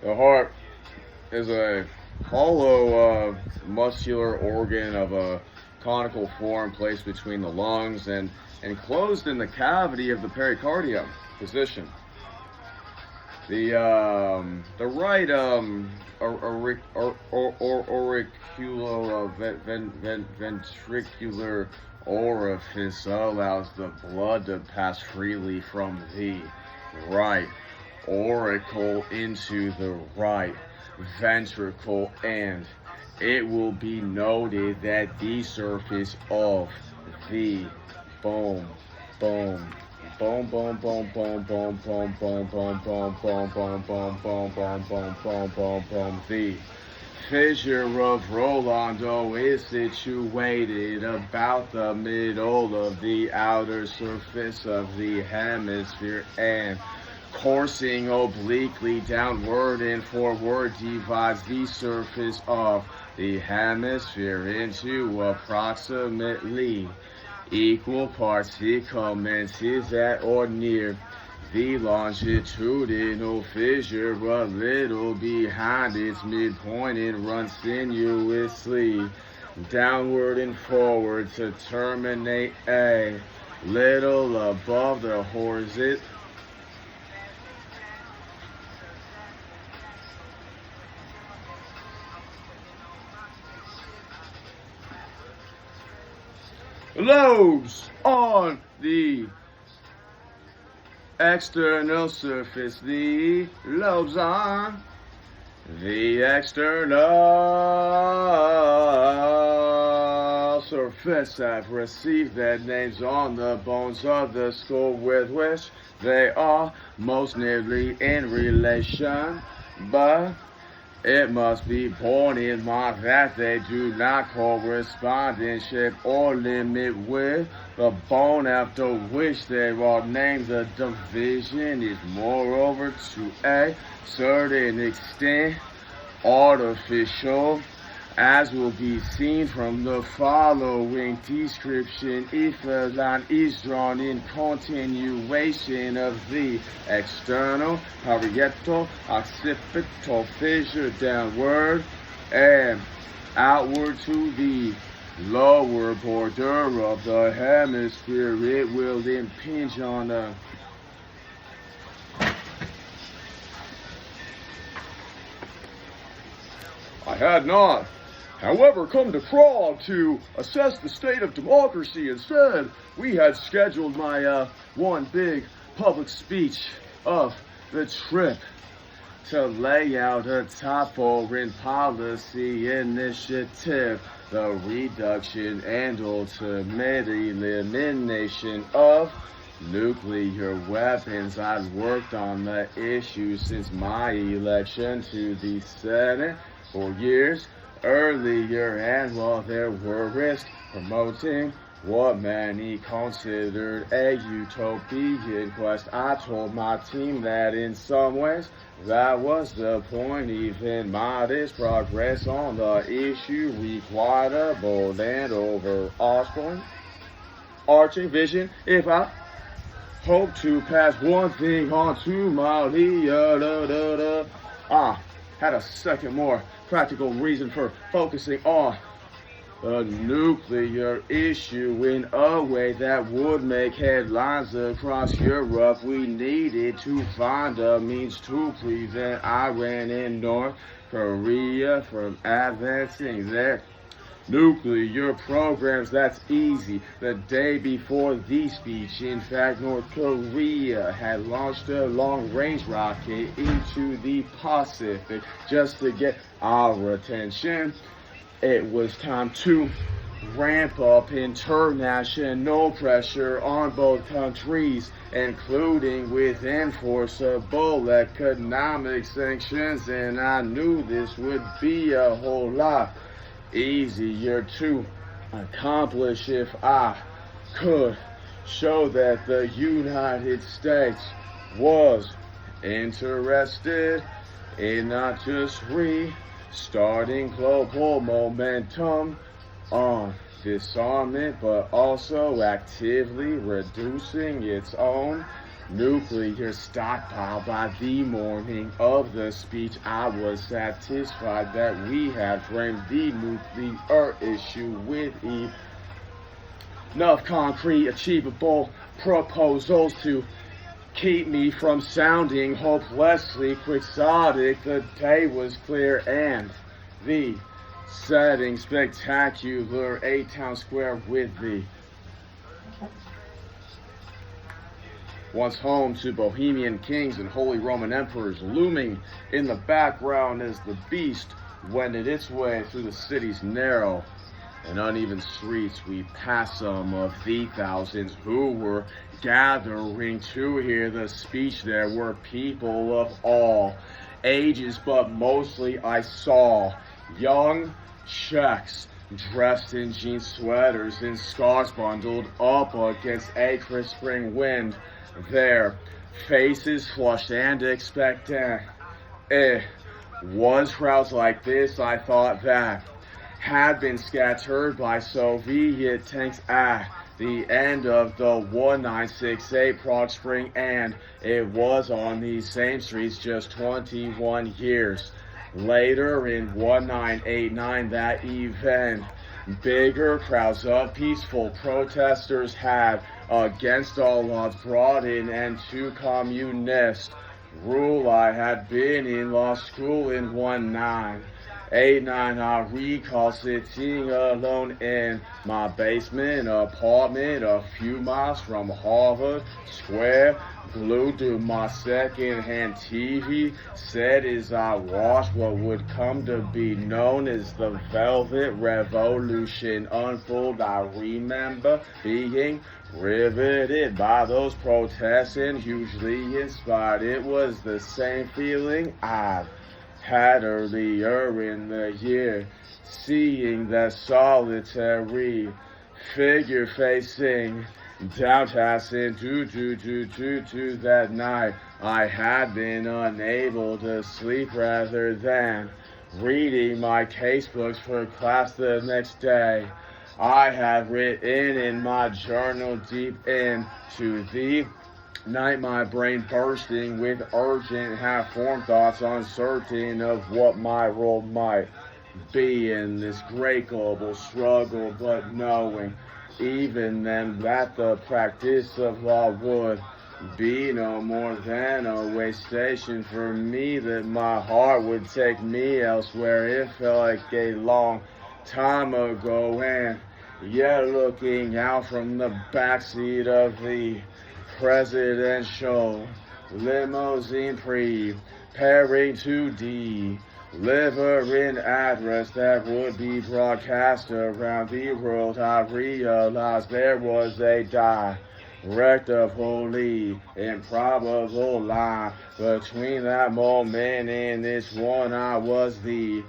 The heart is a hollow muscular organ of a conical form placed between the lungs and enclosed in the cavity of the pericardium position. The right ventricular orifice allows the blood to pass freely from the right auricle into the right ventricle, and it will be noted that the surface of the bone bone boom boom boom boom boom boom boom boom boom boom boom boom boom boom boom boom boom boom the fissure of Rolando is situated about the middle of the outer surface of the hemisphere and coursing obliquely downward and forward divides the surface of the hemisphere into approximately equal parts. It commences at or near the longitudinal fissure a little behind its midpoint and runs sinuously downward and forward to terminate a little above the horizon. Lobes on the external surface. The lobes on the external surface have received their names on the bones of the skull with which they are most nearly in relation, but it must be borne in mind that they do not correspond in shape or limit with the bone after which they are named. The division is moreover to a certain extent artificial, as will be seen from the following description. If a line is drawn in continuation of the external, parietal, occipital fissure downward and outward to the lower border of the hemisphere, it will impinge on the I had not, however, come to Prague to assess the state of democracy. Instead, we had scheduled my one big public speech of the trip to lay out a top foreign policy initiative, the reduction and ultimate elimination of nuclear weapons. I've worked on the issue since my election to the Senate 4 years earlier, and while there were risks promoting what many considered a utopian quest, I told my team that in some ways that was the point. Even modest progress on the issue required a bold and overarching vision. If I hope to pass one thing on to my leader, had a second more practical reason for focusing on the nuclear issue in a way that would make headlines across Europe. We needed to find a means to prevent Iran and North Korea from advancing their nuclear programs. That's easy. The day before the speech, in fact, North Korea had launched a long-range rocket into the Pacific just to get our attention. It was time to ramp up international pressure on both countries, including with enforceable economic sanctions, and I knew this would be a whole lot easier to accomplish if I could show that the United States was interested in not just restarting global momentum on disarmament, but also actively reducing its own nuclear stockpile. By the morning of the speech, I was satisfied that we had framed the nuclear issue with enough concrete, achievable proposals to keep me from sounding hopelessly quixotic. The day was clear and the setting spectacular. A town square with the once home to Bohemian kings and Holy Roman emperors, looming in the background as the beast wended its way through the city's narrow and uneven streets. We passed some of the thousands who were gathering to hear the speech. There were people of all ages, but mostly I saw young Czechs dressed in jean sweaters and scarves bundled up against a crisp spring wind, their faces flushed and expectant. It was crowds like this, I thought, that had been scattered by Soviet tanks at the end of the 1968 Prague Spring, and it was on these same streets just 21 years later in 1989 that event. Bigger crowds of peaceful protesters had, against all odds, brought an end to communist rule. I had been in law school in 1989. I recall sitting alone in my basement apartment a few miles from Harvard Square, glued to my second-hand TV set as I watched what would come to be known as the Velvet Revolution unfold. I remember being riveted by those protests and hugely inspired. It was the same feeling I'd had earlier in the year, seeing that solitary figure facing downtown to that night. I had been unable to sleep rather than reading my casebooks for class the next day. I had written in my journal deep into the night, my brain bursting with urgent, half-formed thoughts, uncertain of what my role might be in this great global struggle, but knowing even then that the practice of law would be no more than a way station for me, that my heart would take me elsewhere. It felt like a long time ago, and yet looking out from the backseat of the presidential limousine, preparing to deliver an address that would be broadcast around the world, I realized there was a direct of wholly improbable line between that moment and this one. I was the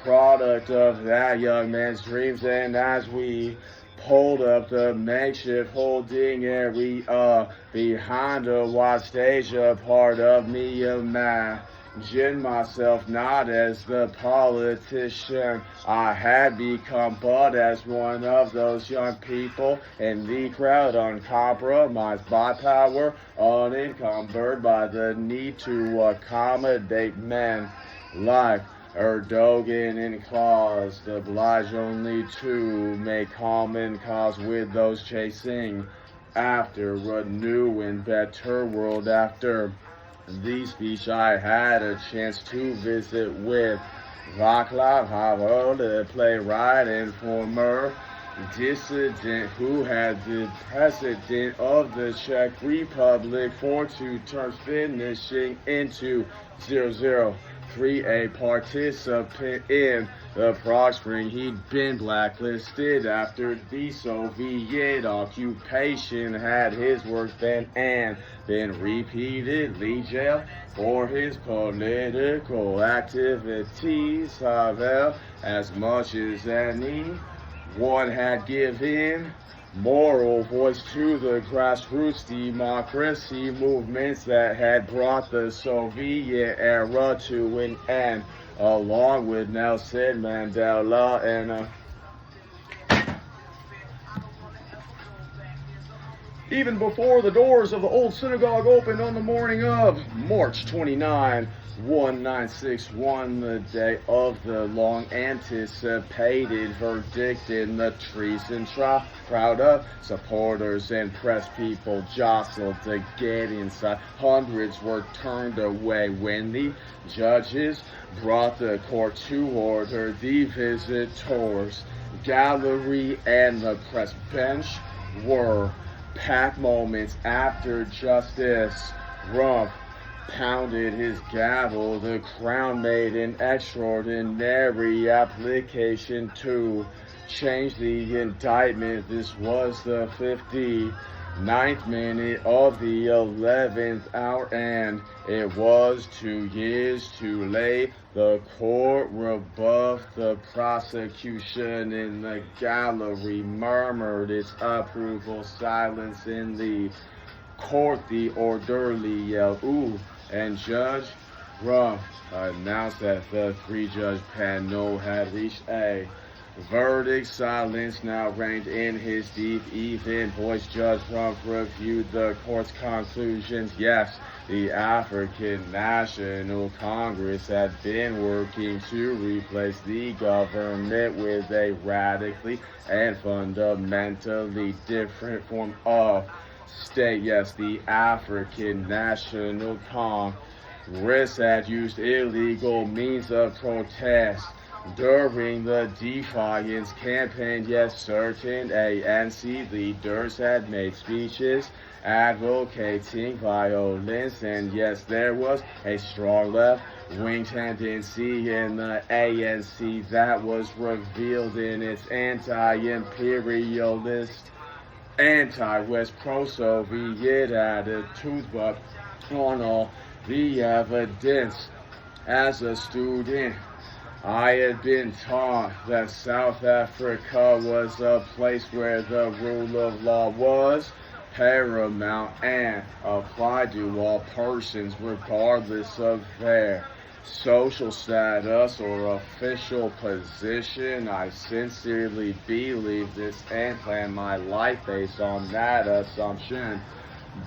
product of that young man's dreams, and as we pulled up the makeshift holding area behind a wide stage, a part of me imagined myself not as the politician I had become, but as one of those young people in the crowd, uncompromised by power, unencumbered by the need to accommodate men like Erdogan and Claus, obliged only to make common cause with those chasing after a new and better world. After the speech, I had a chance to visit with Václav Havel, the playwright and former dissident who had been president of the Czech Republic for 2 terms, finishing into 003, a participant in the Prague Spring. He'd been blacklisted after the Soviet occupation, had his work banned, and been repeatedly jailed for his political activities. Havel, as much as anyone, had given moral voice to the grassroots democracy movements that had brought the Soviet era to an end, along with Nelson Mandela and even before the doors of the old synagogue opened on the morning of March 29, 1961, the day of the long-anticipated verdict in the treason trial. Crowd of supporters and press people jostled to get inside. Hundreds were turned away when the judges brought the court to order. The visitors gallery and the press bench were packed moments after Justice Rumpf pounded his gavel. The Crown made an extraordinary application to change the indictment. This was the 59th minute of the 11th hour, and it was 2 years too late. The court rebuffed the prosecution in the gallery, murmured its approval. Silence in the court, the orderly yelled, "Ooh," and Judge Rumpf announced that the three-judge panel had reached a verdict. Silence now reigned in his deep, even voice. Judge Rumpf reviewed the court's conclusions. Yes, the African National Congress had been working to replace the government with a radically and fundamentally different form of state. Yes, the African National Congress had used illegal means of protest during the defiance campaign. Yes, certain ANC leaders had made speeches advocating violence, and yes, there was a strong left-wing tendency in the ANC that was revealed in its anti-imperialist, anti-West, pro-Soviet attitudes. But on all the evidence, as a student, I had been taught that South Africa was a place where the rule of law was paramount and applied to all persons regardless of their social status or official position. I sincerely believe this and plan my life based on that assumption.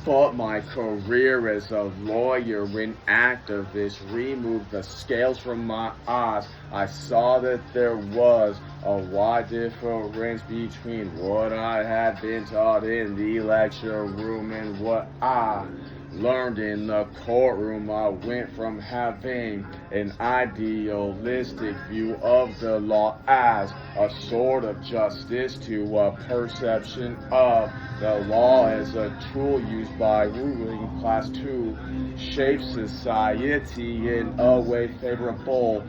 But my career as a lawyer and activist removed the scales from my eyes. I saw that there was a wide difference between what I had been taught in the lecture room and what I learned in the courtroom. I went from having an idealistic view of the law as a sort of justice to a perception of the law as a tool used by ruling class to shape society in a way favorable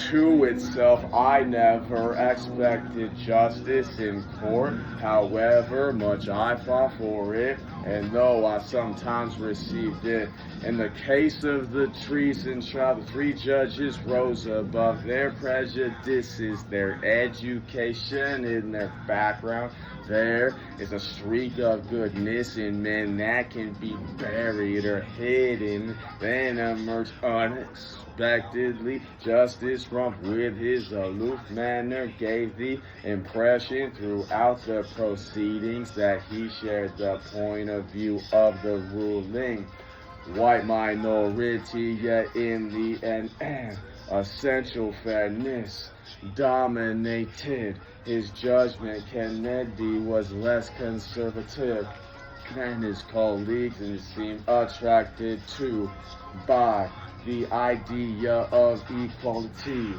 to itself. I never expected justice in court, however much I fought for it, and though I sometimes received it. In the case of the treason trial, the three judges rose above their prejudices, their education, and their background. There is a streak of goodness in men that can be buried or hidden, then emerge unexpectedly. Justice Rumpf, with his aloof manner, gave the impression throughout the proceedings that he shared the point of view of the ruling white minority, yet in the end, essential fairness dominated his judgment. Kennedy was less conservative than his colleagues and seemed attracted to by the idea of equality.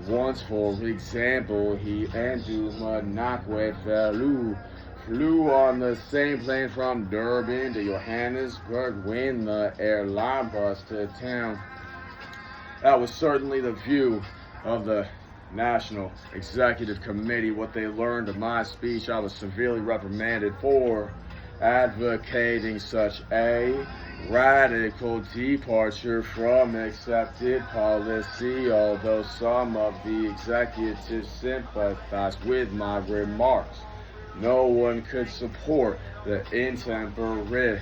Once, for example, he and Dumanakwe flew on the same plane from Durban to Johannesburg when the airline busted town. That was certainly the view of the National Executive Committee. What they learned of my speech, I was severely reprimanded for advocating such a radical departure from accepted policy, although some of the executives sympathized with my remarks. No one could support the intemperate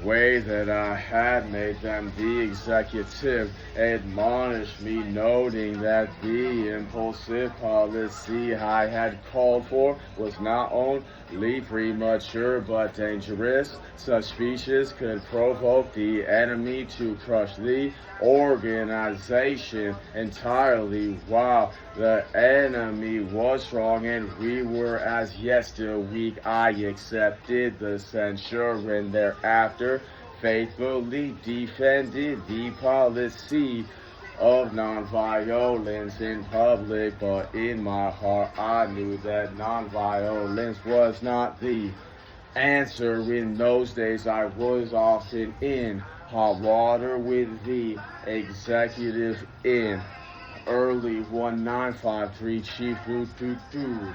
way that I had made them. The executive admonished me, noting that the impulsive policy I had called for was not only premature but dangerous. Such speeches could provoke the enemy to crush the organization entirely, while the enemy was strong and we were as yet still weak. I accepted the censure and thereafter faithfully defended the policy of nonviolence in public, but in my heart I knew that nonviolence was not the answer. In those days I was often in hot water with the executive in early 1953 Chief Doo Doo Doo.